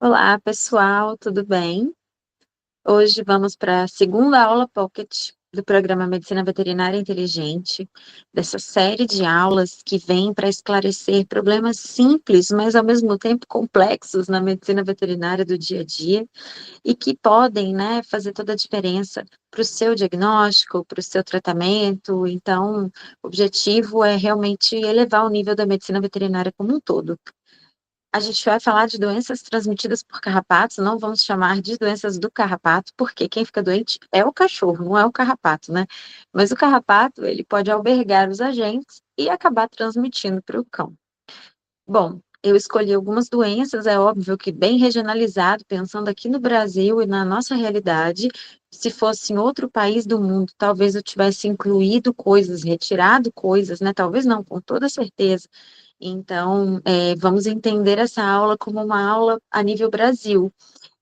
Olá, pessoal, tudo bem? Hoje vamos para a segunda aula Pocket do programa Medicina Veterinária Inteligente, dessa série de aulas que vem para esclarecer problemas simples, mas ao mesmo tempo complexos na medicina veterinária do dia a dia e que podem, né, fazer toda a diferença para o seu diagnóstico, para o seu tratamento. Então, o objetivo é realmente elevar o nível da medicina veterinária como um todo. A gente vai falar de doenças transmitidas por carrapatos, não vamos chamar de doenças do carrapato, porque quem fica doente é o cachorro, não é o carrapato, né? Mas o carrapato, ele pode albergar os agentes e acabar transmitindo para o cão. Bom, eu escolhi algumas doenças, é óbvio que bem regionalizado, pensando aqui no Brasil e na nossa realidade. Se fosse em outro país do mundo, talvez eu tivesse incluído coisas, retirado coisas, né? Talvez não, com toda certeza. Então, vamos entender essa aula como uma aula a nível Brasil.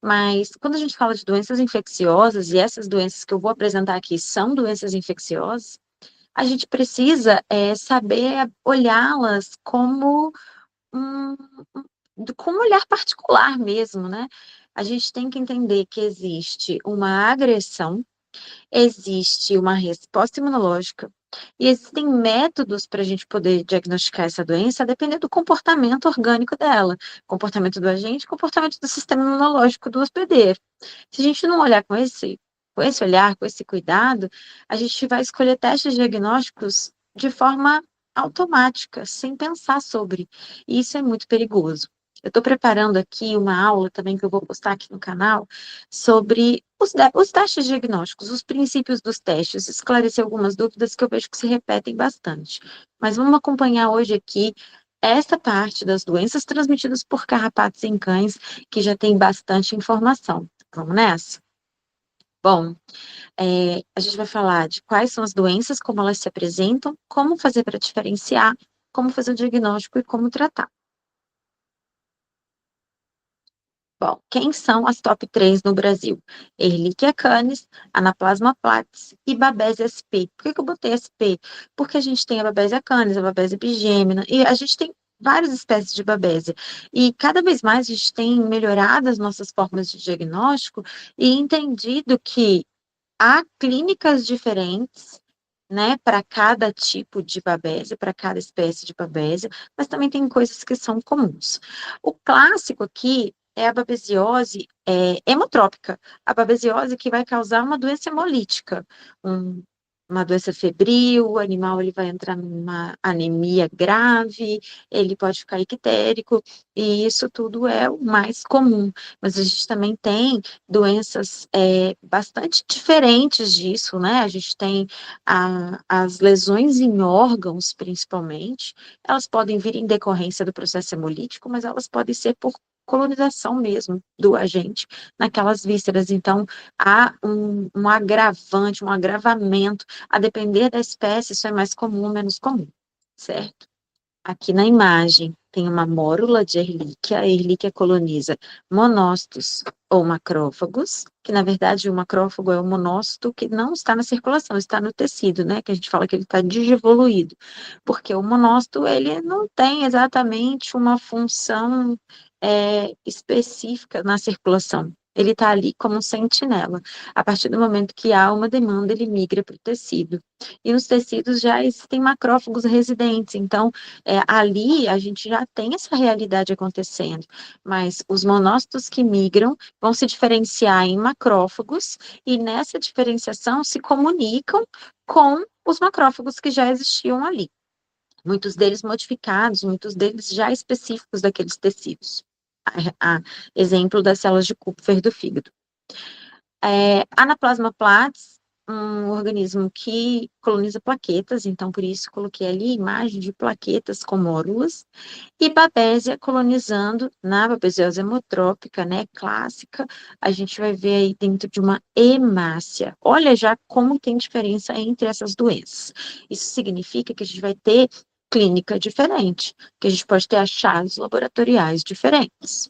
Mas quando a gente fala de doenças infecciosas, e essas doenças que eu vou apresentar aqui são doenças infecciosas, a gente precisa saber olhá-las como um, com um olhar particular mesmo, né? A gente tem que entender que existe uma agressão, existe uma resposta imunológica, e existem métodos para a gente poder diagnosticar essa doença, a depender do comportamento orgânico dela, comportamento do agente, comportamento do sistema imunológico do hospedeiro. Se a gente não olhar com esse olhar, com esse cuidado, a gente vai escolher testes diagnósticos de forma automática, sem pensar sobre. E isso é muito perigoso. Eu estou preparando aqui uma aula também que eu vou postar aqui no canal sobre os testes diagnósticos, os princípios dos testes, esclarecer algumas dúvidas que eu vejo que se repetem bastante. Mas vamos acompanhar hoje aqui essa parte das doenças transmitidas por carrapatos em cães, que já tem bastante informação. Vamos nessa? Bom, a gente vai falar de quais são as doenças, como elas se apresentam, como fazer para diferenciar, como fazer o diagnóstico e como tratar. Bom, quem são as top 3 no Brasil? Ehrlichia canis, Anaplasma platis e Babesia sp. Por que eu botei sp? Porque a gente tem a Babesia canis, a Babesia bigemina, e a gente tem várias espécies de Babesia. E cada vez mais a gente tem melhorado as nossas formas de diagnóstico e entendido que há clínicas diferentes, né, para cada tipo de Babesia, para cada espécie de Babesia, mas também tem coisas que são comuns. O clássico aqui é a babesiose hemotrópica, a babesiose que vai causar uma doença hemolítica, uma doença febril, o animal ele vai entrar numa anemia grave, ele pode ficar ictérico, e isso tudo é o mais comum. Mas a gente também tem doenças bastante diferentes disso, né? A gente tem as lesões em órgãos, principalmente, elas podem vir em decorrência do processo hemolítico, mas elas podem ser por colonização mesmo do agente naquelas vísceras. Então, há um agravante, um agravamento, a depender da espécie, isso é mais comum ou menos comum, certo? Aqui na imagem tem uma mórula de Ehrlichia. A Ehrlichia coloniza monócitos ou macrófagos, que na verdade o macrófago é o monócito que não está na circulação, está no tecido, né? Que a gente fala que ele está digievoluído, porque o monócito ele não tem exatamente uma função específica na circulação. Ele está ali como um sentinela. A partir do momento que há uma demanda, ele migra para o tecido. E nos tecidos já existem macrófagos residentes, então ali a gente já tem essa realidade acontecendo, mas os monócitos que migram vão se diferenciar em macrófagos e nessa diferenciação se comunicam com os macrófagos que já existiam ali. Muitos deles modificados, muitos deles já específicos daqueles tecidos. Exemplo das células de Kupfer do fígado. Anaplasma platis, um organismo que coloniza plaquetas, então por isso coloquei ali imagem de plaquetas com mórulas, e Babesia colonizando na babesiose hemotrópica, né, clássica, a gente vai ver aí dentro de uma hemácia. Olha já como tem diferença entre essas doenças. Isso significa que a gente vai ter clínica diferente, que a gente pode ter achados laboratoriais diferentes.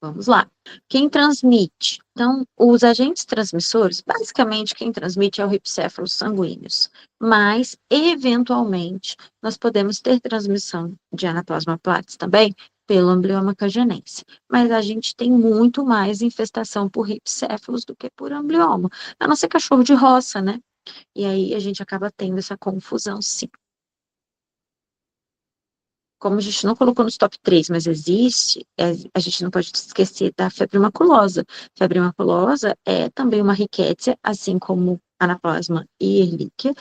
Vamos lá. Quem transmite? Então, os agentes transmissores, basicamente quem transmite é o ripséfalos sanguíneos, mas, eventualmente, nós podemos ter transmissão de Anaplasma platis também pelo amblioma cagenense. Mas a gente tem muito mais infestação por ripséfalos do que por amblioma. A não ser cachorro de roça, né? E aí a gente acaba tendo essa confusão, sim. Como a gente não colocou nos top 3, mas existe, a gente não pode esquecer da febre maculosa. Febre maculosa é também uma rickettsia, assim como anaplasma e erlíquia,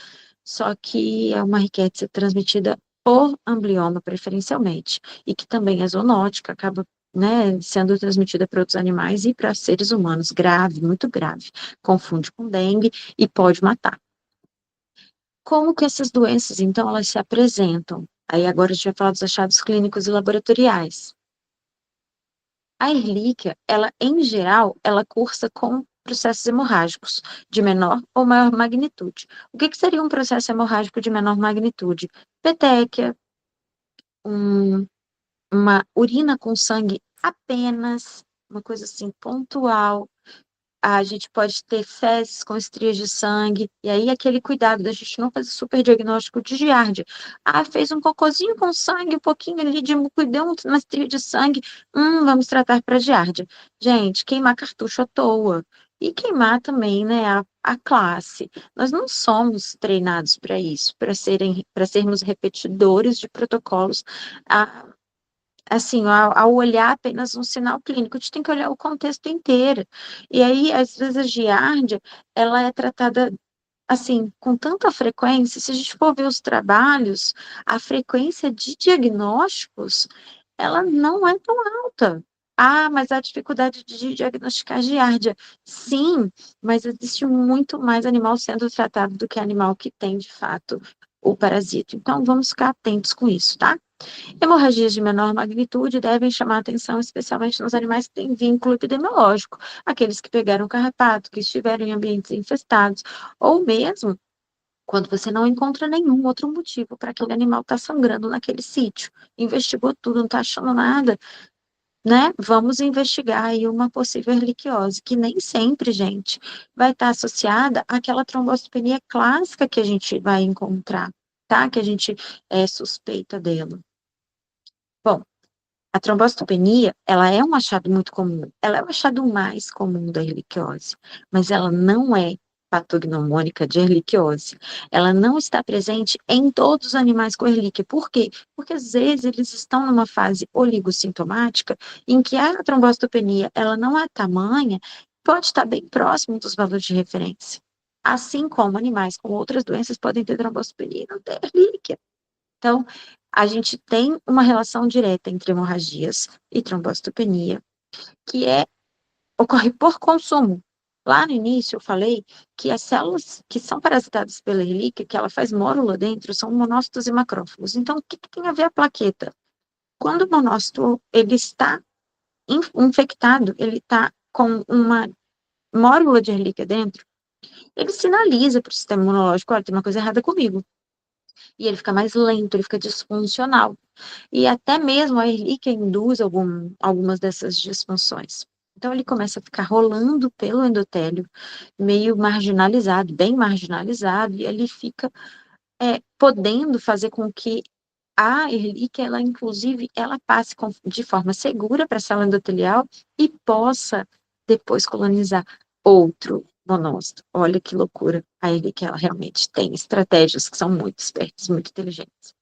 só que é uma rickettsia transmitida por amblioma, preferencialmente, e que também é zoonótica, acaba, né, sendo transmitida para outros animais e para seres humanos. Grave, muito grave. Confunde com dengue e pode matar. Como que essas doenças, então, elas se apresentam? Aí agora a gente vai falar dos achados clínicos e laboratoriais. A erlíquia, ela, em geral, ela cursa com processos hemorrágicos de menor ou maior magnitude. O que seria um processo hemorrágico de menor magnitude? Petequia, uma urina com sangue apenas, uma coisa assim pontual. A gente pode ter fezes com estrias de sangue, e aí aquele cuidado da gente não fazer super diagnóstico de giardia. Ah, fez um cocôzinho com sangue, um pouquinho ali de muco e deu uma estria de sangue, vamos tratar para giardia. Gente, queimar cartucho à toa. E queimar também, né, a classe. Nós não somos treinados para isso, para sermos repetidores de protocolos. Ah, assim, ao olhar apenas um sinal clínico, a gente tem que olhar o contexto inteiro. E aí, às vezes, a giardia, ela é tratada, assim, com tanta frequência, se a gente for ver os trabalhos, a frequência de diagnósticos, ela não é tão alta. Ah, mas a dificuldade de diagnosticar giardia. Sim, mas existe muito mais animal sendo tratado do que animal que tem, de fato, o parasito. Então, vamos ficar atentos com isso, tá? Hemorragias de menor magnitude devem chamar atenção, especialmente nos animais que têm vínculo epidemiológico, aqueles que pegaram carrapato, que estiveram em ambientes infestados, ou mesmo quando você não encontra nenhum outro motivo para aquele animal estar sangrando naquele sítio. Investigou tudo, não está achando nada, né? Vamos investigar aí uma possível erliquiose, que nem sempre, gente, vai estar associada àquela trombocitopenia clássica que a gente vai encontrar, tá? Que a gente suspeita dela. Bom, a trombocitopenia, ela é um achado muito comum. Ela é o achado mais comum da erliquiose, mas ela não é patognomônica de erliquiose. Ela não está presente em todos os animais com erlíquia. Por quê? Porque às vezes eles estão numa fase oligossintomática em que a trombocitopenia, ela não é tamanha, pode estar bem próximo dos valores de referência. Assim como animais com outras doenças podem ter trombocitopenia e não ter erlíquia. Então, a gente tem uma relação direta entre hemorragias e trombocitopenia, que ocorre por consumo. Lá no início eu falei que as células que são parasitadas pela erlíquia, que ela faz mórula dentro, são monócitos e macrófagos. Então, o que tem a ver a plaqueta? Quando o monócito ele está infectado, ele está com uma mórula de erlíquia dentro, ele sinaliza para o sistema imunológico, olha, tem uma coisa errada comigo. E ele fica mais lento, ele fica disfuncional. E até mesmo a erlíquia induz algumas dessas disfunções. Então, ele começa a ficar rolando pelo endotélio, meio marginalizado, bem marginalizado, e ele fica podendo fazer com que a erlíquia, ela, inclusive, ela passe de forma segura para a célula endotelial e possa depois colonizar outro monócito. Olha que loucura. A erlíquia, ela realmente tem estratégias que são muito espertas, muito inteligentes.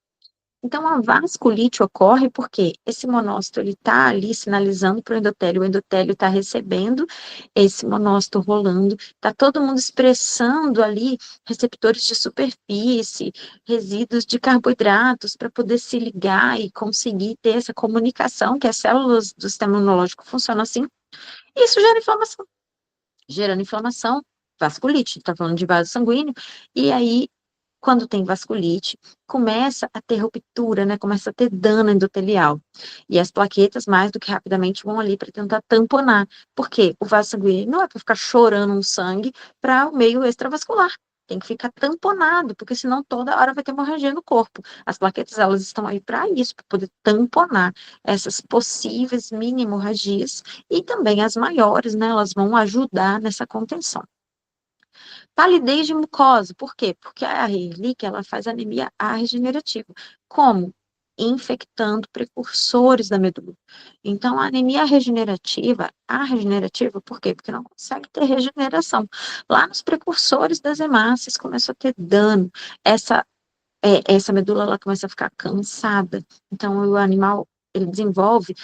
Então, a vasculite ocorre porque esse monócito ele está ali sinalizando para o endotélio está recebendo esse monócito rolando, está todo mundo expressando ali receptores de superfície, resíduos de carboidratos para poder se ligar e conseguir ter essa comunicação, que as células do sistema imunológico funcionam assim, e isso gera inflamação. Gerando inflamação, vasculite, está falando de vaso sanguíneo, e aí quando tem vasculite, começa a ter ruptura, né? Começa a ter dano endotelial. E as plaquetas, mais do que rapidamente, vão ali para tentar tamponar. Por quê? O vaso sanguíneo não é para ficar chorando um sangue para o meio extravascular. Tem que ficar tamponado, porque senão toda hora vai ter hemorragia no corpo. As plaquetas, elas estão aí para isso, para poder tamponar essas possíveis mini hemorragias e também as maiores, né? Elas vão ajudar nessa contenção. Palidez de mucosa, por quê? Porque a erlíquia, ela faz anemia A regenerativa. Como? infectando precursores da medula. Então, a anemia regenerativa, por quê? Porque não consegue ter regeneração. Lá nos precursores das hemácias começou a ter dano. Essa medula ela começa a ficar cansada. Então, o animal ele desenvolve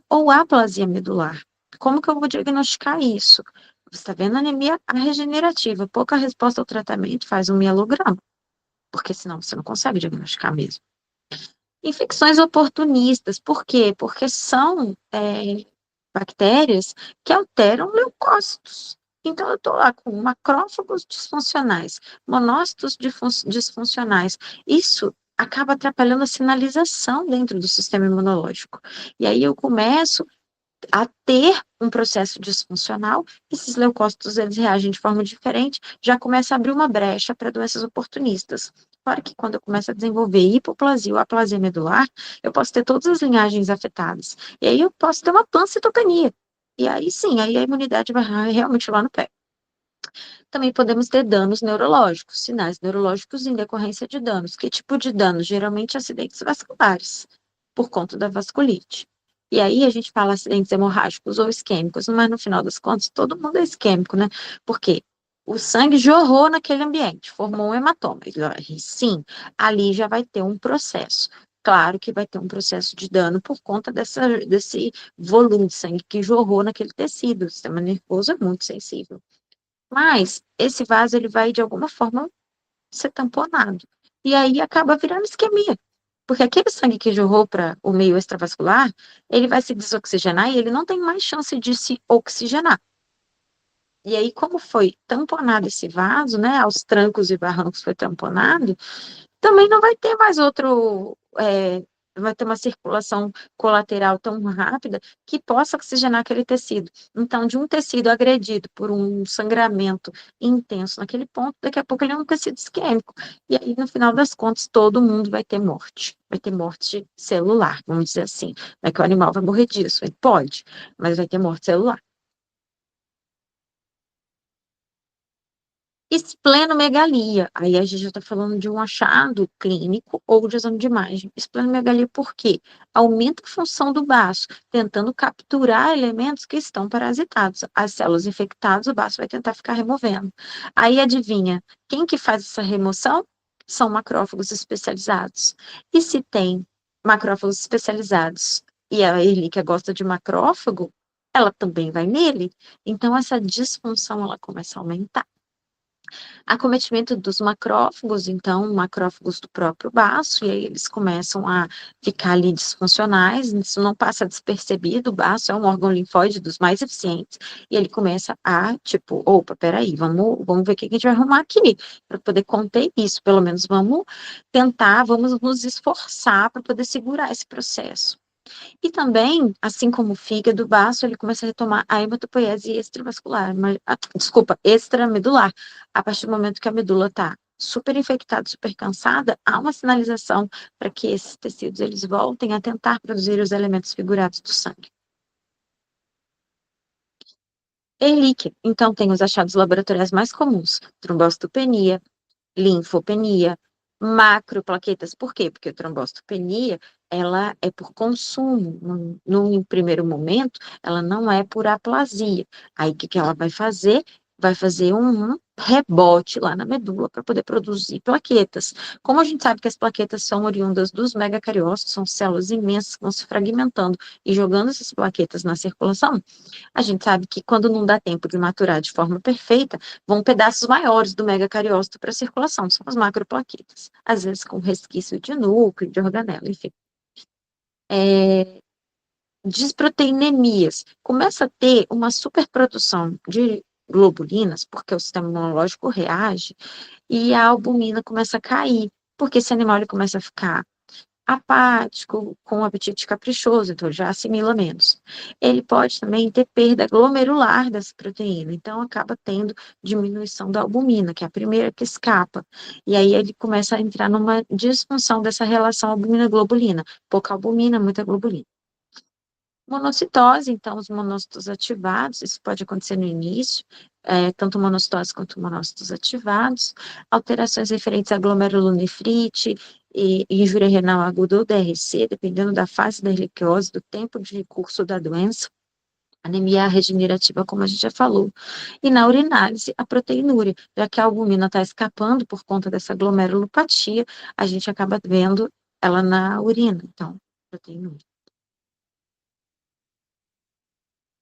ou aplasia medular. Como que eu vou diagnosticar isso? Você está vendo anemia regenerativa, pouca resposta ao tratamento, faz um mielograma, porque senão você não consegue diagnosticar mesmo. Infecções oportunistas, por quê? Porque são bactérias que alteram leucócitos. Então, eu estou lá com macrófagos disfuncionais, monócitos disfuncionais. Isso acaba atrapalhando a sinalização dentro do sistema imunológico. E aí eu começo a ter um processo disfuncional, esses leucócitos eles reagem de forma diferente, já começa a abrir uma brecha para doenças oportunistas. Claro que quando eu começo a desenvolver hipoplasia ou aplasia medular, eu posso ter todas as linhagens afetadas. E aí eu posso ter uma pancitopenia. E aí sim, aí a imunidade vai realmente lá no pé. Também podemos ter danos neurológicos, sinais neurológicos em decorrência de danos. Que tipo de danos? Geralmente acidentes vasculares, por conta da vasculite. E aí a gente fala acidentes hemorrágicos ou isquêmicos, mas no final das contas todo mundo é isquêmico, né? Porque o sangue jorrou naquele ambiente, formou um hematoma. E sim, ali já vai ter um processo. Claro que vai ter um processo de dano por conta desse volume de sangue que jorrou naquele tecido. O sistema nervoso é muito sensível. Mas esse vaso ele vai de alguma forma ser tamponado. E aí acaba virando isquemia. Porque aquele sangue que jorrou para o meio extravascular, ele vai se desoxigenar e ele não tem mais chance de se oxigenar. E aí, como foi tamponado esse vaso, né, aos trancos e barrancos foi tamponado, também não vai ter mais vai ter uma circulação colateral tão rápida que possa oxigenar aquele tecido. Então, de um tecido agredido por um sangramento intenso naquele ponto, daqui a pouco ele é um tecido isquêmico. E aí, no final das contas, todo mundo vai ter morte. Vai ter morte celular, vamos dizer assim. Não é que o animal vai morrer disso, ele pode, mas vai ter morte celular. Esplenomegalia, aí a gente já está falando de um achado clínico ou de exame de imagem. Esplenomegalia por quê? Aumenta a função do baço, tentando capturar elementos que estão parasitados. As células infectadas, o baço vai tentar ficar removendo. Aí adivinha, quem que faz essa remoção? São macrófagos especializados. E se tem macrófagos especializados e a Ehrlichia gosta de macrófago, ela também vai nele. Então essa disfunção ela começa a aumentar. Acometimento dos macrófagos, então, macrófagos do próprio baço, e aí eles começam a ficar ali disfuncionais, isso não passa despercebido, o baço é um órgão linfóide dos mais eficientes, e ele começa a, tipo, opa, peraí, vamos ver o que a gente vai arrumar aqui, para poder conter isso, pelo menos vamos tentar, vamos nos esforçar para poder segurar esse processo. E também, assim como o fígado, o baço, ele começa a retomar a hematopoiese extravascular, desculpa, extramedular. A partir do momento que a medula está super infectada, super cansada, há uma sinalização para que esses tecidos eles voltem a tentar produzir os elementos figurados do sangue. Ehrlichia, então, tem os achados laboratoriais mais comuns: trombocitopenia, linfopenia, macroplaquetas. Por quê? Porque a trombocitopenia, ela é por consumo. Num primeiro momento, ela não é por aplasia. Aí, o que que ela vai fazer? Vai fazer um rebote lá na medula para poder produzir plaquetas. Como a gente sabe que as plaquetas são oriundas dos megacariócitos, são células imensas que vão se fragmentando e jogando essas plaquetas na circulação, a gente sabe que quando não dá tempo de maturar de forma perfeita, vão pedaços maiores do megacariócito para circulação, são as macroplaquetas, às vezes com resquício de núcleo, de organela, enfim. Disproteinemias. Começa a ter uma superprodução de globulinas, porque o sistema imunológico reage, e a albumina começa a cair, porque esse animal ele começa a ficar apático, com apetite caprichoso, então já assimila menos. Ele pode também ter perda glomerular dessa proteína, então acaba tendo diminuição da albumina, que é a primeira que escapa. E aí ele começa a entrar numa disfunção dessa relação albumina-globulina. Pouca albumina, muita globulina. Monocitose, então, os monócitos ativados, isso pode acontecer no início, tanto monocitose quanto monócitos ativados, alterações referentes a glomerulonefrite, e injúria renal aguda ou DRC, dependendo da fase da erliquiose, do tempo de curso da doença, anemia regenerativa, como a gente já falou. E na urinálise, a proteinúria, já que a albumina está escapando por conta dessa glomerulopatia, a gente acaba vendo ela na urina. Então, proteinúria.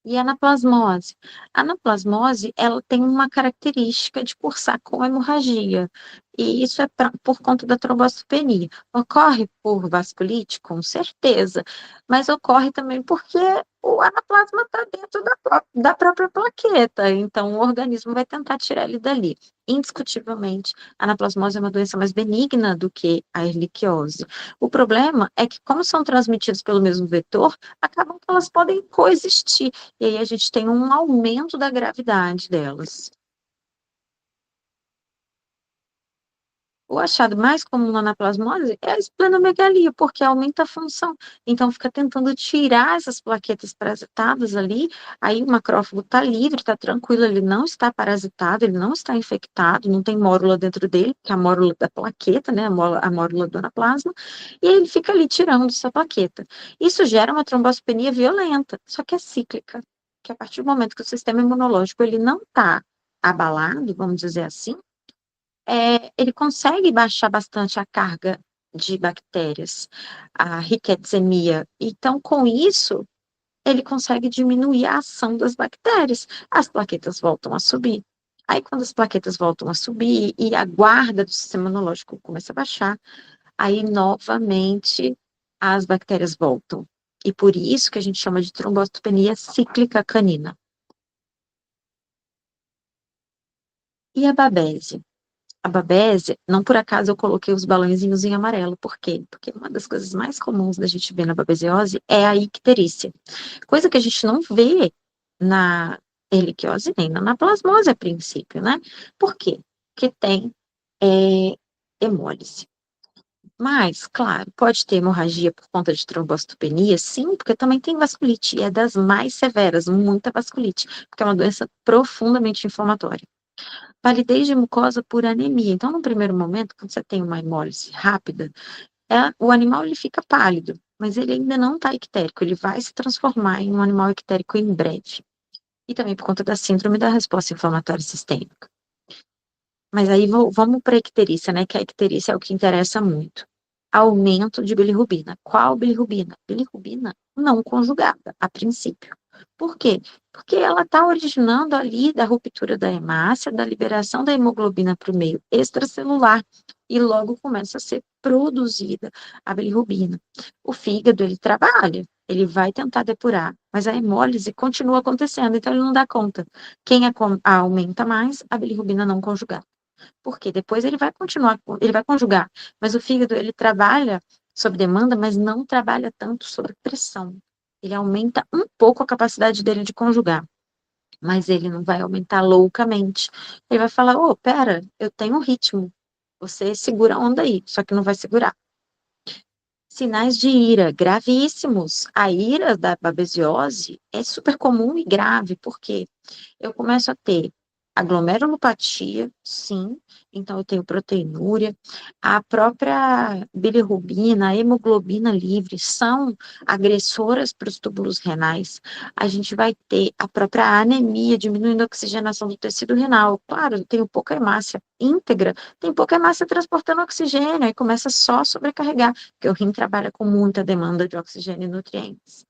E a anaplasmose? A anaplasmose, ela tem uma característica de cursar com hemorragia, e isso é por conta da trombocitopenia. Ocorre por vasculite? Com certeza, mas ocorre também porque o anaplasma está dentro da própria plaqueta, então o organismo vai tentar tirar ele dali. Indiscutivelmente, a anaplasmose é uma doença mais benigna do que a erliquiose. O problema é que, como são transmitidos pelo mesmo vetor, acabam que elas podem coexistir. E aí a gente tem um aumento da gravidade delas. O achado mais comum na anaplasmose é a esplenomegalia, porque aumenta a função. Então, fica tentando tirar essas plaquetas parasitadas ali, aí o macrófago está livre, está tranquilo, ele não está parasitado, ele não está infectado, não tem mórula dentro dele, que é a mórula da plaqueta, né, a mórula do anaplasma, e aí ele fica ali tirando essa plaqueta. Isso gera uma trombocitopenia violenta, só que é cíclica, que a partir do momento que o sistema imunológico ele não está abalado, vamos dizer assim, ele consegue baixar bastante a carga de bactérias, a rickettsemia. Então, com isso, ele consegue diminuir a ação das bactérias. As plaquetas voltam a subir. Aí, quando as plaquetas voltam a subir e a guarda do sistema imunológico começa a baixar, aí, novamente, as bactérias voltam. E por isso que a gente chama de trombocitopenia cíclica canina. E a babese? A babese, não por acaso eu coloquei os balãozinhos em amarelo. Por quê? Porque uma das coisas mais comuns da gente ver na babesiose é a icterícia. Coisa que a gente não vê na erliquiose nem na anaplasmose a princípio, né? Por quê? Porque tem hemólise. Mas, claro, pode ter hemorragia por conta de trombocitopenia, sim, porque também tem vasculite, e é das mais severas, muita vasculite, porque é uma doença profundamente inflamatória. Palidez de mucosa por anemia. Então, no primeiro momento, quando você tem uma hemólise rápida, o animal ele fica pálido, mas ele ainda não está ictérico, ele vai se transformar em um animal ictérico em breve. E também por conta da síndrome da resposta inflamatória sistêmica. Mas aí vamos para a icterícia, né? Que a icterícia é o que interessa muito. Aumento de bilirrubina. Qual bilirrubina? Bilirrubina não conjugada, a princípio. Por quê? Porque ela está originando ali da ruptura da hemácia, da liberação da hemoglobina para o meio extracelular, e logo começa a ser produzida a bilirrubina. O fígado, ele trabalha, ele vai tentar depurar, mas a hemólise continua acontecendo, então ele não dá conta. Quem aumenta mais? A bilirrubina não conjugada. Porque depois ele vai continuar, ele vai conjugar, mas o fígado ele trabalha sob demanda, mas não trabalha tanto sob pressão. Ele aumenta um pouco a capacidade dele de conjugar, mas ele não vai aumentar loucamente. Ele vai falar: "Ô, pera, eu tenho um ritmo. Você segura a onda aí", só que não vai segurar. Sinais de ira gravíssimos. A ira da babesiose é super comum e grave, porque eu começo a ter a glomerulopatia, sim, então eu tenho proteinúria, a própria bilirrubina, a hemoglobina livre são agressoras para os túbulos renais. A gente vai ter a própria anemia, diminuindo a oxigenação do tecido renal. Claro, eu tenho pouca hemácia íntegra, tem pouca hemácia transportando oxigênio, aí começa só a sobrecarregar, porque o rim trabalha com muita demanda de oxigênio e nutrientes.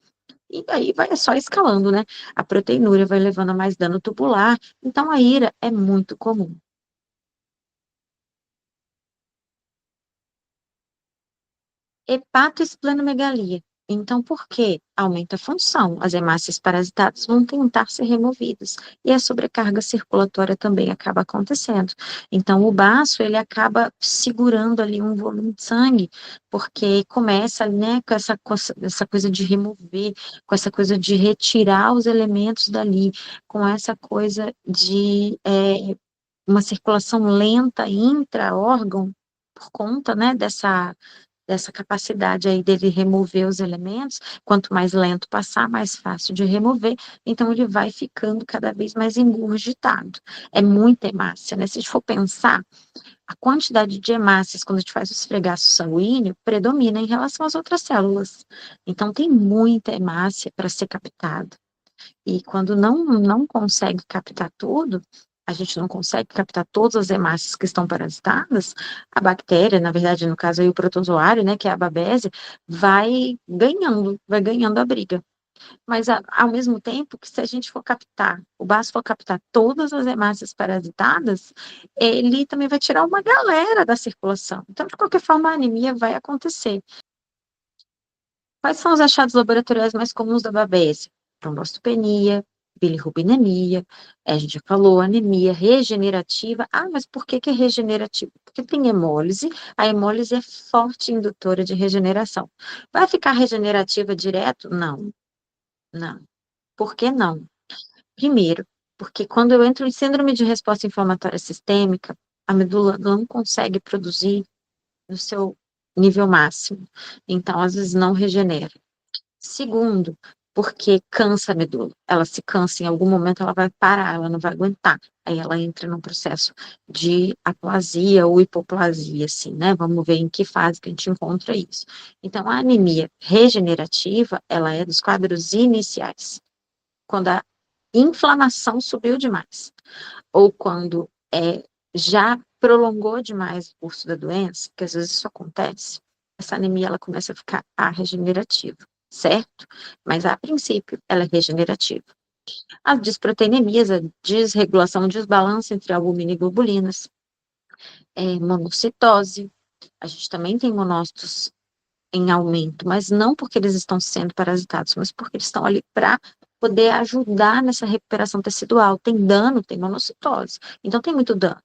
E daí vai só escalando, né? A proteinúria vai levando a mais dano tubular. Então, a ira é muito comum. Hepatoesplenomegalia. Então, por quê? Aumenta a função. As hemácias parasitadas vão tentar ser removidas. E a sobrecarga circulatória também acaba acontecendo. Então, o baço, ele acaba segurando ali um volume de sangue, porque começa, né, essa coisa de remover, com essa coisa de retirar os elementos dali, com essa coisa de uma circulação lenta intra-órgão, por conta, né, dessa dessa capacidade aí dele remover os elementos. Quanto mais lento passar, mais fácil de remover, então ele vai ficando cada vez mais engurgitado. É muita hemácia, né? Se a gente for pensar, a quantidade de hemácias, quando a gente faz o esfregaço sanguíneo, predomina em relação às outras células. Então, tem muita hemácia para ser captada. E quando não consegue captar tudo, a gente não consegue captar todas as hemácias que estão parasitadas, a bactéria, na verdade, no caso aí o protozoário, né, que é a babese, vai ganhando a briga. Mas, ao mesmo tempo, que se a gente for captar, o baço for captar todas as hemácias parasitadas, ele também vai tirar uma galera da circulação. Então, de qualquer forma, a anemia vai acontecer. Quais são os achados laboratoriais mais comuns da babese? Trombocitopenia, bilirrubinemia, a gente já falou, anemia regenerativa. Ah, mas por que que é regenerativa? Porque tem hemólise, a hemólise é forte indutora de regeneração. Vai ficar regenerativa direto? Não, não. Por que não? Primeiro, porque quando eu entro em síndrome de resposta inflamatória sistêmica, a medula não consegue produzir no seu nível máximo. Então, às vezes, não regenera. Segundo, porque cansa a medula. Ela se cansa, em algum momento ela vai parar, ela não vai aguentar. Aí ela entra num processo de aplasia ou hipoplasia, assim, né? Vamos ver em que fase que a gente encontra isso. Então, a anemia regenerativa, ela é dos quadros iniciais. Quando a inflamação subiu demais, ou quando já prolongou demais o curso da doença, que às vezes isso acontece, essa anemia ela começa a ficar regenerativa, certo? Mas a princípio ela é regenerativa. As disproteinemias, a desregulação, o desbalanço entre albumina e globulinas, monocitose, a gente também tem monócitos em aumento, mas não porque eles estão sendo parasitados, mas porque eles estão ali para poder ajudar nessa recuperação tecidual. Tem dano, tem monocitose, então tem muito dano.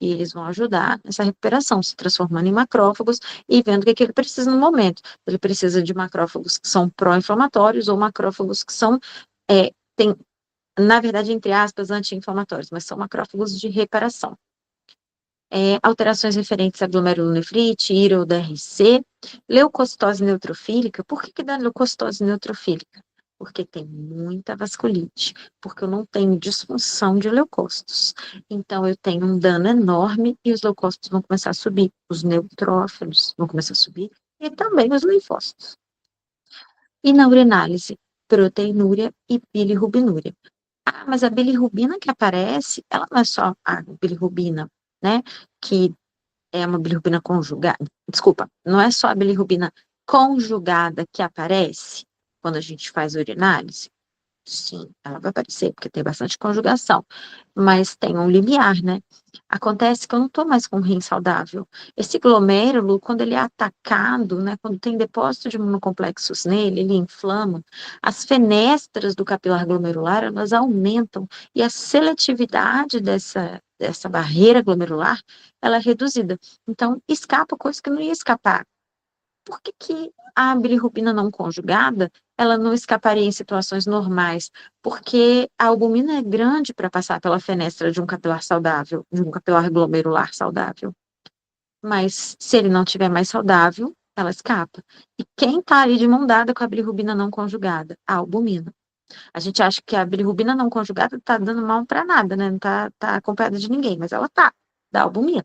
E eles vão ajudar nessa recuperação, se transformando em macrófagos e vendo o que, é que ele precisa no momento. Ele precisa de macrófagos que são pró-inflamatórios ou macrófagos que são, tem, na verdade, entre aspas, anti-inflamatórios, mas são macrófagos de reparação. Alterações referentes a glomerulonefrite, IRA ou DRC, leucocitose neutrofílica. Por que dá leucocitose neutrofílica? Porque tem muita vasculite, porque eu não tenho disfunção de leucócitos. Então, eu tenho um dano enorme e os leucócitos vão começar a subir, os neutrófilos vão começar a subir e também os linfócitos. E na urinálise, proteinúria e bilirrubinúria. Ah, mas a bilirrubina que aparece, ela não é só a bilirrubina, né, que é uma bilirrubina conjugada, desculpa, não é só a bilirrubina conjugada que aparece quando a gente faz urinálise. Sim, ela vai aparecer, porque tem bastante conjugação, mas tem um limiar, né? Acontece que eu não estou mais com um rim saudável. Esse glomérulo, quando ele é atacado, né, quando tem depósito de imunocomplexos nele, ele inflama, as fenestras do capilar glomerular, elas aumentam, e a seletividade dessa barreira glomerular, ela é reduzida. Então, escapa coisa que não ia escapar. Por que que a bilirrubina não conjugada, ela não escaparia em situações normais? Porque a albumina é grande para passar pela fenestra de um capilar saudável, de um capilar glomerular saudável. Mas se ele não tiver mais saudável, ela escapa. E quem está ali de mão dada com a bilirrubina não conjugada? A albumina. A gente acha que a bilirrubina não conjugada está dando mal para nada, né? Não tá acompanhada de ninguém, mas ela tá, da albumina.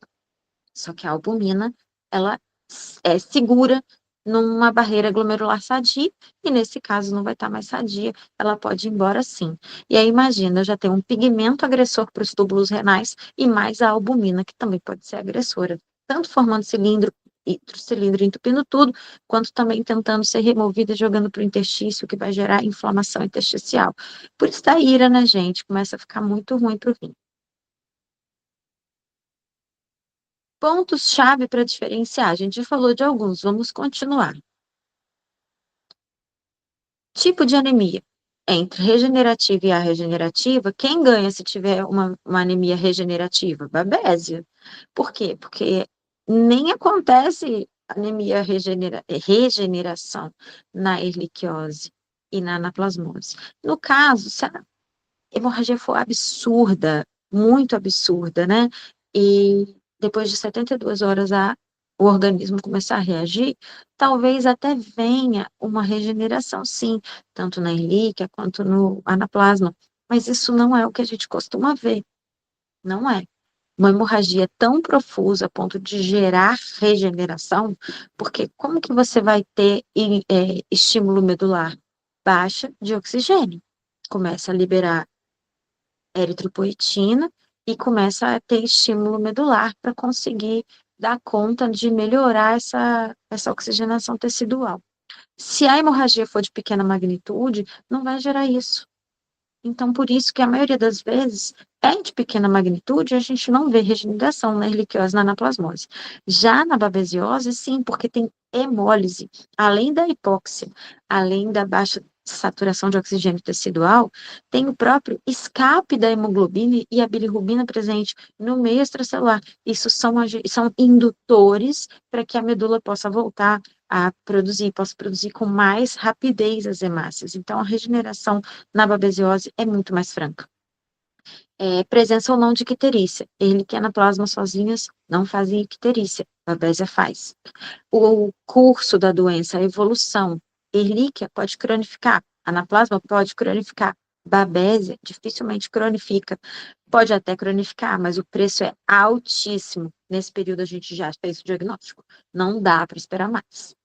Só que a albumina, ela segura numa barreira glomerular sadia, e nesse caso não vai estar mais sadia, ela pode ir embora sim. E aí imagina, já tem um pigmento agressor para os túbulos renais e mais a albumina, que também pode ser agressora, tanto formando cilindro entupindo tudo, quanto também tentando ser removida e jogando para o interstício, que vai gerar inflamação intersticial. Por isso da ira, né, gente? Começa a ficar muito ruim para o rim. Pontos-chave para diferenciar. A gente já falou de alguns, vamos continuar. Tipo de anemia. Entre regenerativa e regenerativa, quem ganha se tiver uma anemia regenerativa? Babésia. Por quê? Porque nem acontece anemia regeneração na erliquiose e na anaplasmose. No caso, se a hemorragia for absurda, muito absurda, né? E depois de 72 horas o organismo começar a reagir, talvez até venha uma regeneração, sim, tanto na relíquia quanto no anaplasma, mas isso não é o que a gente costuma ver, não é. Uma hemorragia tão profusa a ponto de gerar regeneração, porque como que você vai ter estímulo medular? Baixa de oxigênio. Começa a liberar eritropoetina e começa a ter estímulo medular para conseguir dar conta de melhorar essa oxigenação tecidual. Se a hemorragia for de pequena magnitude, não vai gerar isso. Então, por isso que a maioria das vezes é de pequena magnitude, a gente não vê regeneração na erliquiose, na anaplasmose. Já na babesiose, sim, porque tem hemólise, além da hipóxia, além da baixa saturação de oxigênio tecidual, tem o próprio escape da hemoglobina e a bilirrubina presente no meio extracelular. Isso são indutores para que a medula possa voltar a produzir, possa produzir com mais rapidez as hemácias. Então, a regeneração na babesiose é muito mais franca. Presença ou não de icterícia. Erliquia anaplasma sozinhas não fazem icterícia, babésia faz. O curso da doença, a evolução, erlíquia pode cronificar, anaplasma pode cronificar, babésia dificilmente cronifica, pode até cronificar, mas o preço é altíssimo. Nesse período a gente já fez o diagnóstico, não dá para esperar mais.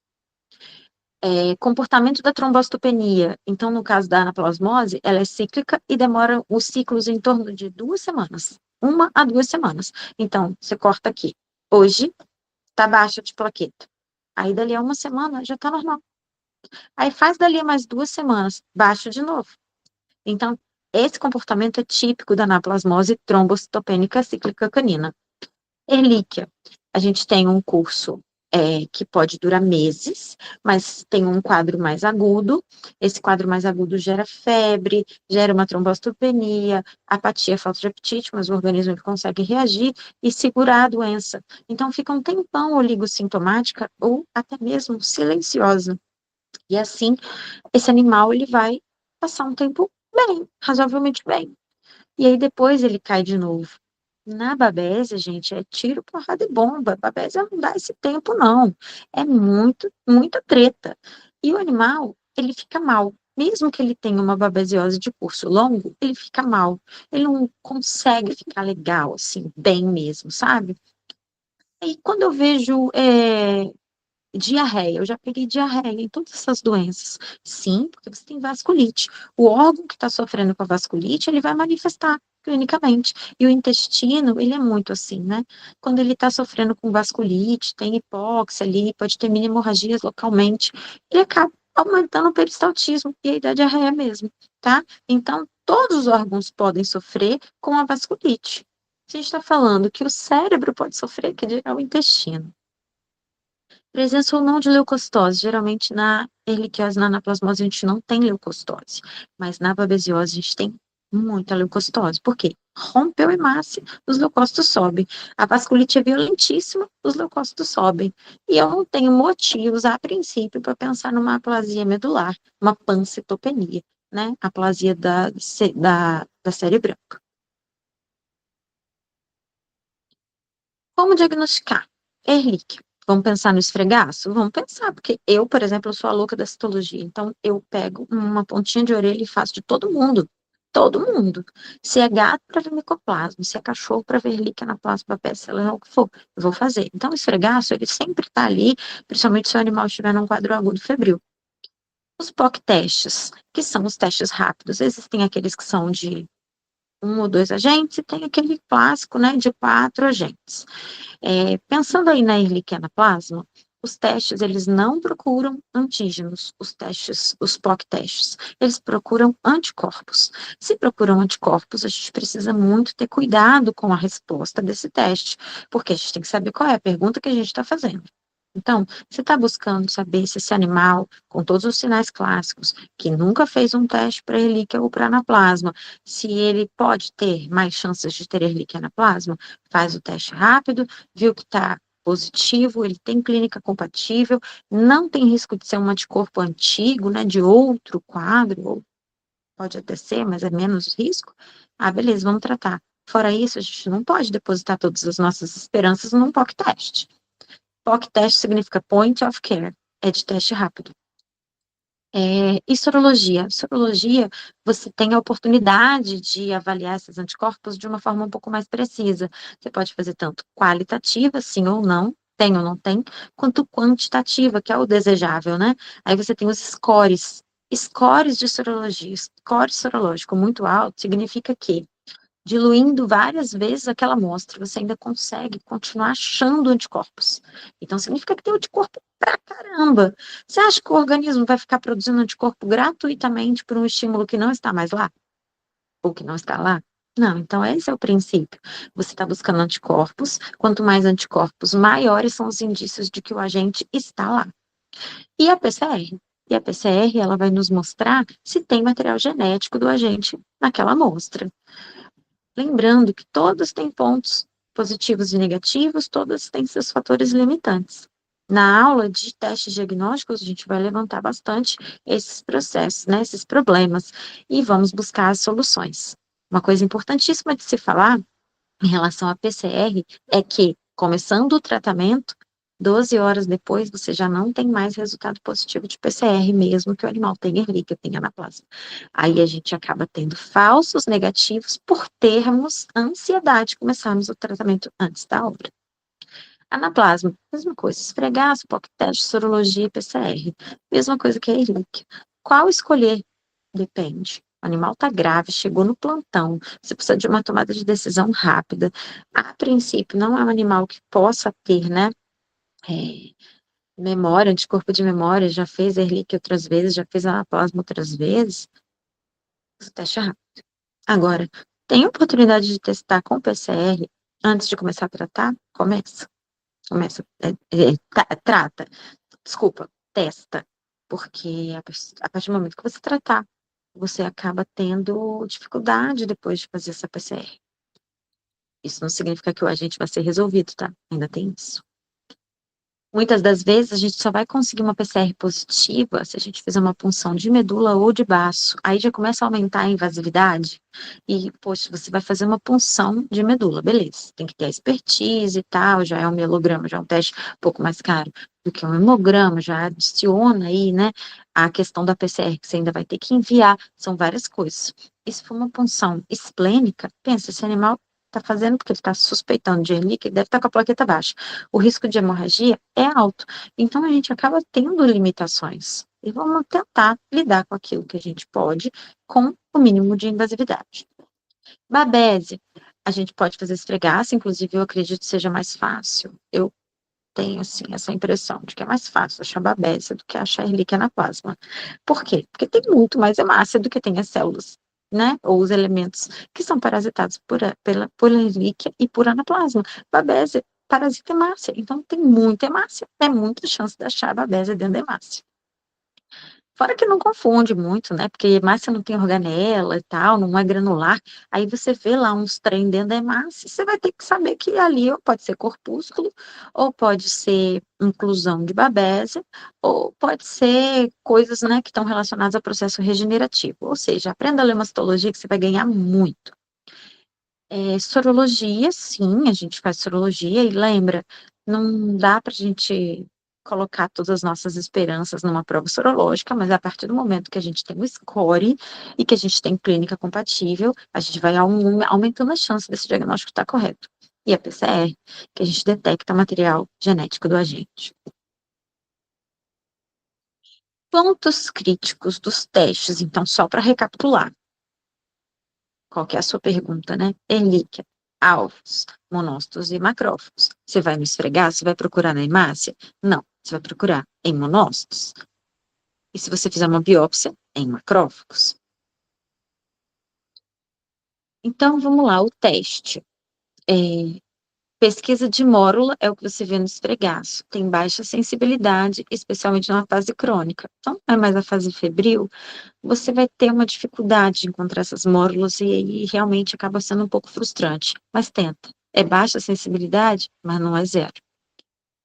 Comportamento da trombocitopenia. Então, no caso da anaplasmose, ela é cíclica e demora os ciclos em torno de 2 semanas. 1 a 2 semanas. Então, você corta aqui. Hoje, tá baixa de plaqueta. Aí, dali a 1 semana, já tá normal. Aí, faz dali a mais 2 semanas, baixa de novo. Então, esse comportamento é típico da anaplasmose trombocitopênica cíclica canina. Erlíquia. A gente tem um curso que pode durar meses, mas tem um quadro mais agudo. Esse quadro mais agudo gera febre, gera uma trombocitopenia, apatia, falta de apetite, mas o organismo consegue reagir e segurar a doença. Então, fica um tempão oligossintomática ou até mesmo silenciosa. E assim, esse animal ele vai passar um tempo bem, razoavelmente bem. E aí depois ele cai de novo. Na babésia, gente, é tiro, porrada e bomba. Babésia não dá esse tempo, não. É muita treta. E o animal, ele fica mal. Mesmo que ele tenha uma babesiose de curso longo, ele fica mal. Ele não consegue ficar legal, assim, bem mesmo, sabe? E quando eu vejo diarreia, eu já peguei diarreia em todas essas doenças. Sim, porque você tem vasculite. O órgão que está sofrendo com a vasculite, ele vai manifestar clinicamente. E o intestino, ele é muito assim, né? Quando ele está sofrendo com vasculite, tem hipóxia ali, pode ter mini hemorragias localmente, ele acaba aumentando o peristaltismo, e aí dá diarreia mesmo, tá? Então, todos os órgãos podem sofrer com a vasculite. A gente está falando que o cérebro pode sofrer, que dirá o intestino. Presença ou não de leucocitose. Geralmente na erliquiose, na anaplasmose, a gente não tem leucocitose, mas na babesiose a gente tem muita leucocitose. Por quê? Rompeu a hemácia, os leucócitos sobem. A vasculite é violentíssima, os leucócitos sobem. E eu não tenho motivos, a princípio, para pensar numa aplasia medular, uma pancitopenia, né? Aplasia da série branca. Como diagnosticar? Erlíquia. Vamos pensar no esfregaço? Vamos pensar, porque eu, por exemplo, eu sou a louca da citologia, então eu pego uma pontinha de orelha e faço de todo mundo. Todo mundo. Se é gato, para ver micoplasma, se é cachorro, para ver erlíquia na plasma é o que for, eu vou fazer. Então, o esfregaço, ele sempre está ali, principalmente se o animal estiver num quadro agudo febril. Os POC testes, que são os testes rápidos, existem aqueles que são de 1 ou 2 agentes, e tem aquele clássico, né, de 4 agentes. Pensando aí na Ehrlichia anaplasma, os testes, eles não procuram antígenos, os testes, os POC testes, eles procuram anticorpos. Se procuram anticorpos, a gente precisa muito ter cuidado com a resposta desse teste, porque a gente tem que saber qual é a pergunta que a gente está fazendo. Então, você está buscando saber se esse animal, com todos os sinais clássicos, que nunca fez um teste para Ehrlichia ou para anaplasma, se ele pode ter mais chances de ter Ehrlichia anaplasma, faz o teste rápido, viu que está positivo, ele tem clínica compatível, não tem risco de ser um anticorpo antigo, né, de outro quadro, ou pode até ser, mas é menos risco. Ah, beleza, vamos tratar. Fora isso, a gente não pode depositar todas as nossas esperanças num POC teste. POC teste significa Point of Care, é de teste rápido. E sorologia? Sorologia, você tem a oportunidade de avaliar esses anticorpos de uma forma um pouco mais precisa. Você pode fazer tanto qualitativa, sim ou não, tem ou não tem, quanto quantitativa, que é o desejável, né? Aí você tem os scores. Scores de sorologia, score sorológico muito alto significa que diluindo várias vezes aquela amostra, você ainda consegue continuar achando anticorpos. Então, significa que tem anticorpo pra caramba. Você acha que o organismo vai ficar produzindo anticorpo gratuitamente por um estímulo que não está mais lá? Ou que não está lá? Não, então esse é o princípio. Você está buscando anticorpos, quanto mais anticorpos, maiores são os indícios de que o agente está lá. E a PCR? E a PCR, ela vai nos mostrar se tem material genético do agente naquela amostra. Lembrando que todas têm pontos positivos e negativos, todas têm seus fatores limitantes. Na aula de testes diagnósticos, a gente vai levantar bastante esses processos, né, esses problemas, e vamos buscar as soluções. Uma coisa importantíssima de se falar em relação à PCR é que, começando o tratamento, 12 horas depois, você já não tem mais resultado positivo de PCR, mesmo que o animal tenha Ehrlichia, tenha anaplasma. Aí a gente acaba tendo falsos negativos por termos ansiedade, começarmos o tratamento antes da hora. Anaplasma, mesma coisa, esfregaço, POC teste, sorologia e PCR. Mesma coisa que a Ehrlichia. Qual escolher? Depende. O animal está grave, chegou no plantão, você precisa de uma tomada de decisão rápida. A princípio, não é um animal que possa ter, né, é, memória, anticorpo de memória, já fez Ehrlichia outras vezes, já fez anaplasma outras vezes, você testa rápido. Agora, tem oportunidade de testar com PCR antes de começar a tratar? Começa, trata, desculpa, testa, porque a partir do momento que você tratar, você acaba tendo dificuldade depois de fazer essa PCR. Isso não significa que o agente vai ser resolvido, tá? Ainda tem isso. Muitas das vezes a gente só vai conseguir uma PCR positiva se a gente fizer uma punção de medula ou de baço. Aí já começa a aumentar a invasividade. E, poxa, você vai fazer uma punção de medula, beleza. Tem que ter a expertise e tal, já é um mielograma, já é um teste um pouco mais caro do que um hemograma, já adiciona aí, né, a questão da PCR, que você ainda vai ter que enviar, são várias coisas. E se for uma punção esplênica, pensa, esse animal está fazendo porque ele está suspeitando de Ehrlichia, ele deve estar com a plaqueta baixa. O risco de hemorragia é alto. Então, a gente acaba tendo limitações. E vamos tentar lidar com aquilo que a gente pode, com o mínimo de invasividade. Babese, a gente pode fazer esfregaço, inclusive eu acredito que seja mais fácil. Eu tenho, assim, essa impressão de que é mais fácil achar babese do que achar Ehrlichia na plasma. Por quê? Porque tem muito mais hemácia do que tem as células, né? Ou os elementos que são parasitados por Ehrlichia e por anaplasma. Babese parasita hemácia, então tem muita hemácia, é muita chance de achar babese dentro da hemácia. Fora que não confunde muito, né? Porque hemácia não tem organela e tal, não é granular. Aí você vê lá uns trem dentro da hemácia, você vai ter que saber que ali ou pode ser corpúsculo, ou pode ser inclusão de babésia, ou pode ser coisas, né, que estão relacionadas ao processo regenerativo. Ou seja, aprenda a ler mastologia que você vai ganhar muito. Sorologia, sim, a gente faz sorologia e lembra, não dá para a gente colocar todas as nossas esperanças numa prova sorológica, mas a partir do momento que a gente tem o score e que a gente tem clínica compatível, a gente vai aumentando a chance desse diagnóstico estar correto. E a PCR, que a gente detecta material genético do agente. Pontos críticos dos testes, então, só para recapitular. Qual que é a sua pergunta, né? Ehrlichia, alvos, monócitos e macrófagos. Você vai me esfregar? Você vai procurar na hemácia? Não, você vai procurar em monócitos. E se você fizer uma biópsia, em macrófagos. Então, vamos lá, o teste. Pesquisa de mórula é o que você vê no esfregaço. Tem baixa sensibilidade, especialmente na fase crônica. Então, é mais a fase febril, você vai ter uma dificuldade de encontrar essas mórulas e aí realmente acaba sendo um pouco frustrante. Mas tenta. É baixa sensibilidade, mas não é zero.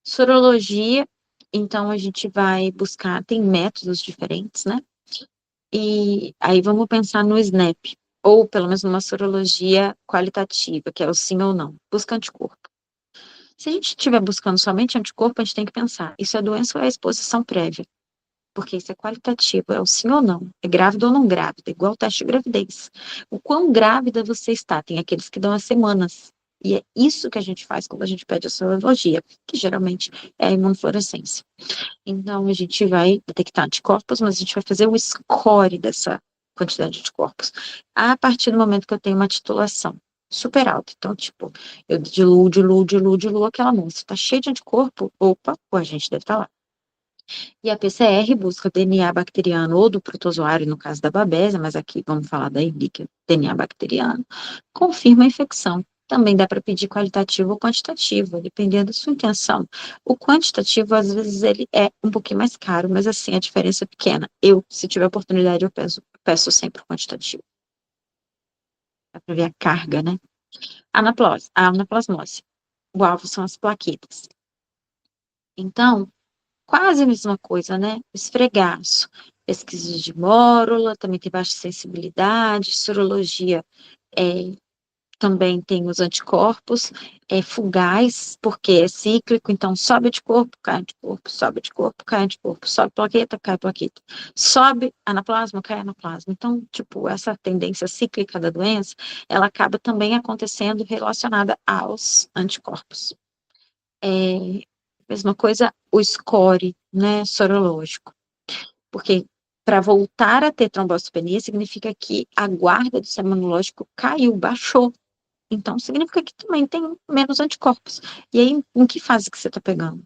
Sorologia, então a gente vai buscar, tem métodos diferentes, né? E aí vamos pensar no SNAP, ou pelo menos numa sorologia qualitativa, que é o sim ou não. Busca anticorpo. Se a gente estiver buscando somente anticorpo, a gente tem que pensar, isso é doença ou é exposição prévia? Porque isso é qualitativo, é o sim ou não, é grávida ou não grávida, igual o teste de gravidez. O quão grávida você está, tem aqueles que dão as semanas. E é isso que a gente faz quando a gente pede a sorologia, que geralmente é a imunofluorescência. Então, a gente vai detectar anticorpos, mas a gente vai fazer o score dessa quantidade de anticorpos a partir do momento que eu tenho uma titulação super alta. Então, tipo, eu diluo aquela amostra. Tá cheio de anticorpo, opa, o agente deve estar lá. E a PCR busca DNA bacteriano ou do protozoário, no caso da babésia, mas aqui vamos falar da Ehrlichia, DNA bacteriano, confirma a infecção. Também dá para pedir qualitativo ou quantitativo, dependendo da sua intenção. O quantitativo, às vezes, ele é um pouquinho mais caro, mas assim, a diferença é pequena. Eu, se tiver oportunidade, eu peço sempre o quantitativo. Dá para ver a carga, né? A anaplasmose. O alvo são as plaquetas. Então, quase a mesma coisa, né? Esfregaço. Pesquisa de mórula, também tem baixa sensibilidade, sorologia também tem os anticorpos, fugaz, porque é cíclico, então sobe de corpo, cai de corpo, sobe de corpo, cai de corpo, sobe plaqueta, cai plaqueta, sobe anaplasma, cai anaplasma. Então, tipo, essa tendência cíclica da doença, ela acaba também acontecendo relacionada aos anticorpos. Mesma coisa, o score, né, sorológico. Porque para voltar a ter trombocitopenia significa que a guarda do sistema imunológico caiu, baixou. Então, significa que também tem menos anticorpos. E aí, em que fase que você está pegando?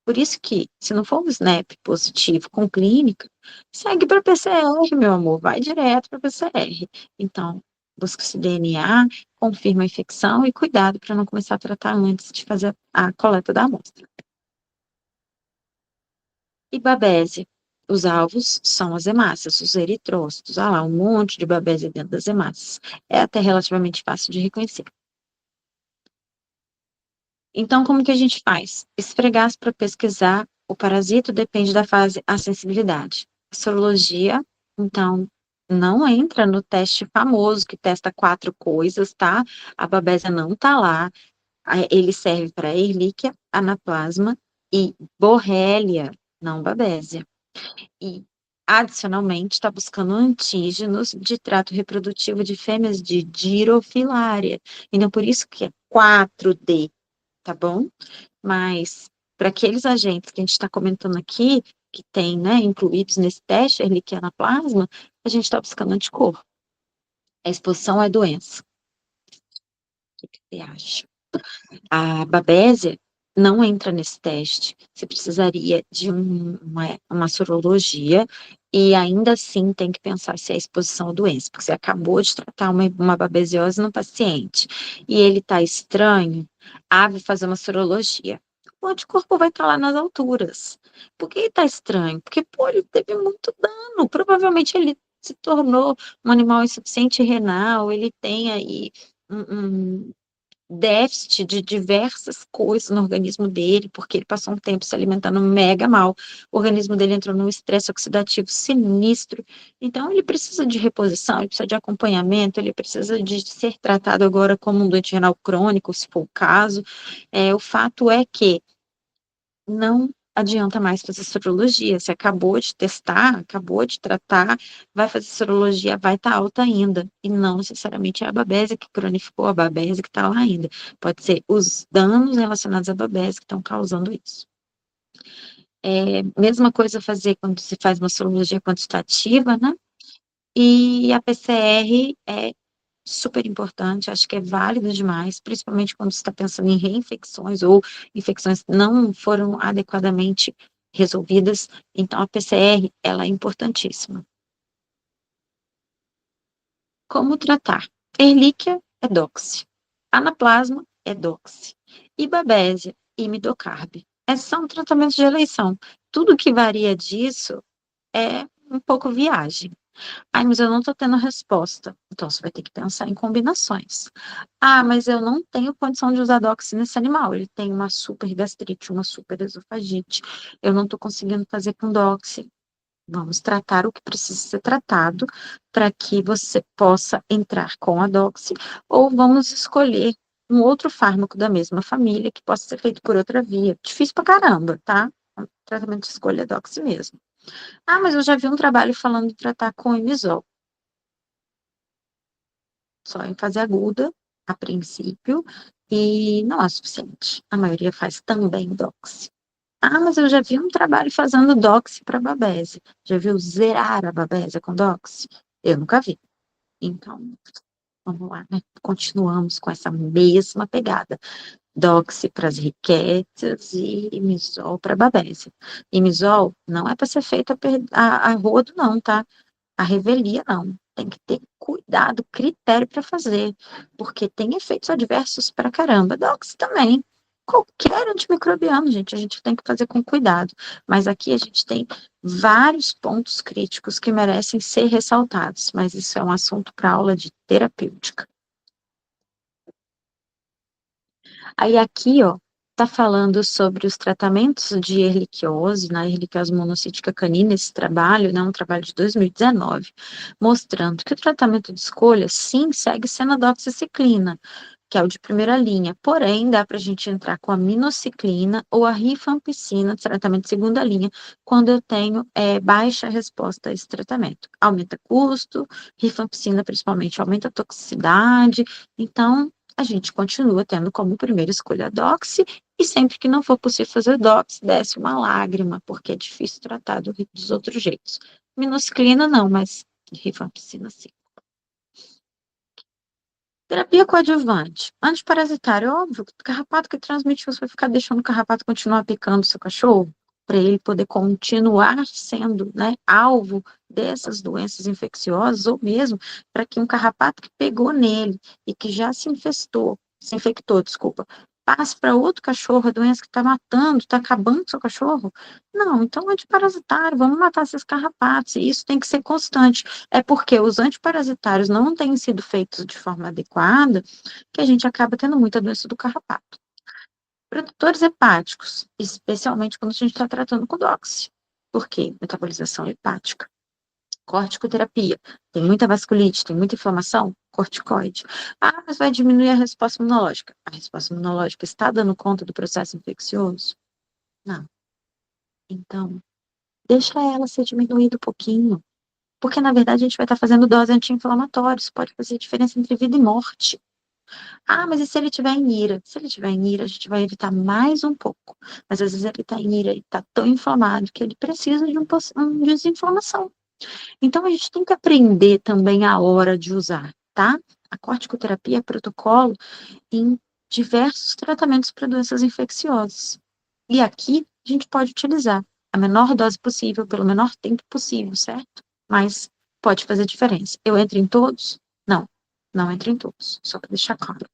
Por isso que, se não for um SNAP positivo com clínica, segue para PCR, meu amor, vai direto para PCR. Então, busca esse DNA, confirma a infecção e cuidado para não começar a tratar antes de fazer a coleta da amostra. E babese. Os alvos são as hemácias, os eritrócitos. Ah lá, um monte de babese dentro das hemácias. É até relativamente fácil de reconhecer. Então, como que a gente faz? Esfregar para pesquisar o parasito depende da fase a sensibilidade. A sorologia, então, não entra no teste famoso que testa 4 coisas, tá? A babésia não tá lá. Ele serve para Ehrlichia, anaplasma e borrelia, não babésia. E, adicionalmente, está buscando antígenos de trato reprodutivo de fêmeas de girofilária. Então, por isso que é 4D, tá bom? Mas, para aqueles agentes que a gente está comentando aqui, que tem, né, incluídos nesse teste, Ehrlichia anaplasma, a gente está buscando anticorpo. A exposição é doença. O que você acha? A babésia não entra nesse teste. Você precisaria de uma sorologia e ainda assim tem que pensar se é exposição à doença, porque você acabou de tratar uma babesiose no paciente e ele está estranho, vou fazer uma sorologia. O anticorpo vai estar lá nas alturas. Por que está estranho? Porque, pô, ele teve muito dano. Provavelmente ele se tornou um animal insuficiente renal, ele tem aí um déficit de diversas coisas no organismo dele, porque ele passou um tempo se alimentando mega mal. O organismo dele entrou num estresse oxidativo sinistro. Então, ele precisa de reposição, ele precisa de acompanhamento, ele precisa de ser tratado agora como um doente renal crônico, se for o caso. O fato é que não adianta mais fazer sorologia. Você acabou de testar, acabou de tratar, vai fazer sorologia, vai estar alta ainda. E não necessariamente é a babésia que cronificou, a babésia que está lá ainda. Pode ser os danos relacionados à babésia que estão causando isso. Mesma coisa fazer quando se faz uma sorologia quantitativa, né? E a PCR é super importante, acho que é válido demais, principalmente quando você está pensando em reinfecções ou infecções que não foram adequadamente resolvidas. Então, a PCR, ela é importantíssima. Como tratar? Ehrlichia é doxy, anaplasma é doxy, e babésia, imidocarb. Esses são tratamentos de eleição. Tudo que varia disso é um pouco viagem. Ai, mas eu não estou tendo resposta. Então, você vai ter que pensar em combinações. Mas eu não tenho condição de usar doxy nesse animal. Ele tem uma super gastrite, uma super esofagite. Eu não estou conseguindo fazer com doxy. Vamos tratar o que precisa ser tratado para que você possa entrar com a doxy, ou vamos escolher. um outro fármaco da mesma família que possa ser feito por outra via. Difícil pra caramba, tá? Tratamento de escolha doxy mesmo. Ah, mas eu já vi um trabalho falando de tratar com imisol. Só em fase aguda, a princípio, e não é suficiente. A maioria faz também doxy. Ah, mas eu já vi um trabalho fazendo doxy para babese. Já viu zerar a babese com doxy? Eu nunca vi. Então, vamos lá, né? Continuamos com essa mesma pegada. Doxy para as riquetas e imisol para babese. Imisol não é para ser feito a rodo, não, tá? A revelia, não. Tem que ter cuidado, critério para fazer, porque tem efeitos adversos para caramba. Dox também. Qualquer antimicrobiano, gente, a gente tem que fazer com cuidado. Mas aqui a gente tem vários pontos críticos que merecem ser ressaltados, mas isso é um assunto para aula de terapêutica. Aí aqui, ó, tá falando sobre os tratamentos de erliquiose, na erliquiose monocítica canina, esse trabalho, né, um trabalho de 2019, mostrando que o tratamento de escolha, sim, segue sendo a doxiciclina, que é o de primeira linha, porém, dá para a gente entrar com a minociclina ou a rifampicina, tratamento de segunda linha, quando eu tenho baixa resposta a esse tratamento. Aumenta custo, rifampicina, principalmente, aumenta a toxicidade, então, a gente continua tendo como primeira escolha a doxy, e sempre que não for possível fazer doxy, desce uma lágrima, porque é difícil tratar dos outros jeitos. Minociclina não, mas rifampicina sim. Terapia coadjuvante. Antiparasitário, óbvio, carrapato que transmite, você vai ficar deixando o carrapato continuar picando seu cachorro, para ele poder continuar sendo, né, alvo dessas doenças infecciosas, ou mesmo para que um carrapato que pegou nele e que já se infectou, desculpa, passe para outro cachorro, a doença que está matando, está acabando com seu cachorro. Não, então antiparasitário, vamos matar esses carrapatos, e isso tem que ser constante. É porque os antiparasitários não têm sido feitos de forma adequada que a gente acaba tendo muita doença do carrapato. Produtores hepáticos, especialmente quando a gente está tratando com doxy. Por quê? Metabolização hepática. Corticoterapia. Tem muita vasculite, tem muita inflamação? Corticoide. Ah, mas vai diminuir a resposta imunológica. A resposta imunológica está dando conta do processo infeccioso? Não. Então, deixa ela ser diminuída um pouquinho. Porque, na verdade, a gente vai estar fazendo dose anti-inflamatória. Isso pode fazer diferença entre vida e morte. Ah, mas e se ele tiver em ira? Se ele tiver em ira, a gente vai evitar mais um pouco. Mas às vezes ele está em ira e está tão inflamado que ele precisa de um desinflamação. Então a gente tem que aprender também a hora de usar, tá? A corticoterapia é protocolo em diversos tratamentos para doenças infecciosas. E aqui a gente pode utilizar a menor dose possível, pelo menor tempo possível, certo? Mas pode fazer diferença. Eu entro em todos? Não, não entro em todos, só para deixar claro.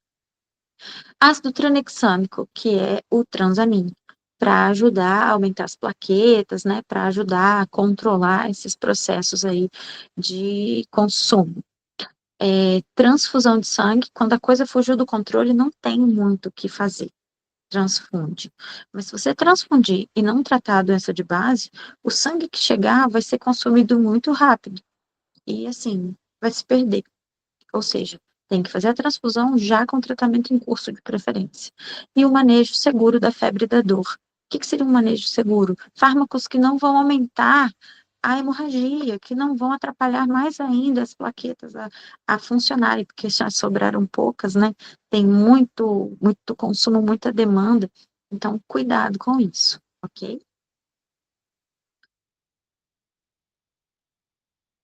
Ácido tranexâmico, que é o transamin, para ajudar a aumentar as plaquetas, né, para ajudar a controlar esses processos aí de consumo. Transfusão de sangue, quando a coisa fugiu do controle, não tem muito o que fazer. Transfunde. Mas se você transfundir e não tratar a doença de base, o sangue que chegar vai ser consumido muito rápido. E assim, vai se perder. Ou seja, tem que fazer a transfusão já com tratamento em curso de preferência. E o manejo seguro da febre e da dor. O que seria um manejo seguro? Fármacos que não vão aumentar a hemorragia, que não vão atrapalhar mais ainda as plaquetas a funcionarem, porque já sobraram poucas, né? Tem muito consumo, muita demanda. Então, cuidado com isso, ok?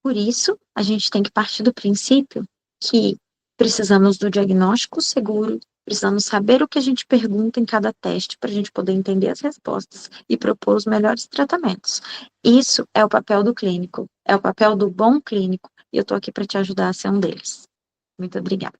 Por isso, a gente tem que partir do princípio que precisamos do diagnóstico seguro, precisamos saber o que a gente pergunta em cada teste para a gente poder entender as respostas e propor os melhores tratamentos. Isso é o papel do clínico, é o papel do bom clínico, e eu estou aqui para te ajudar a ser um deles. Muito obrigada.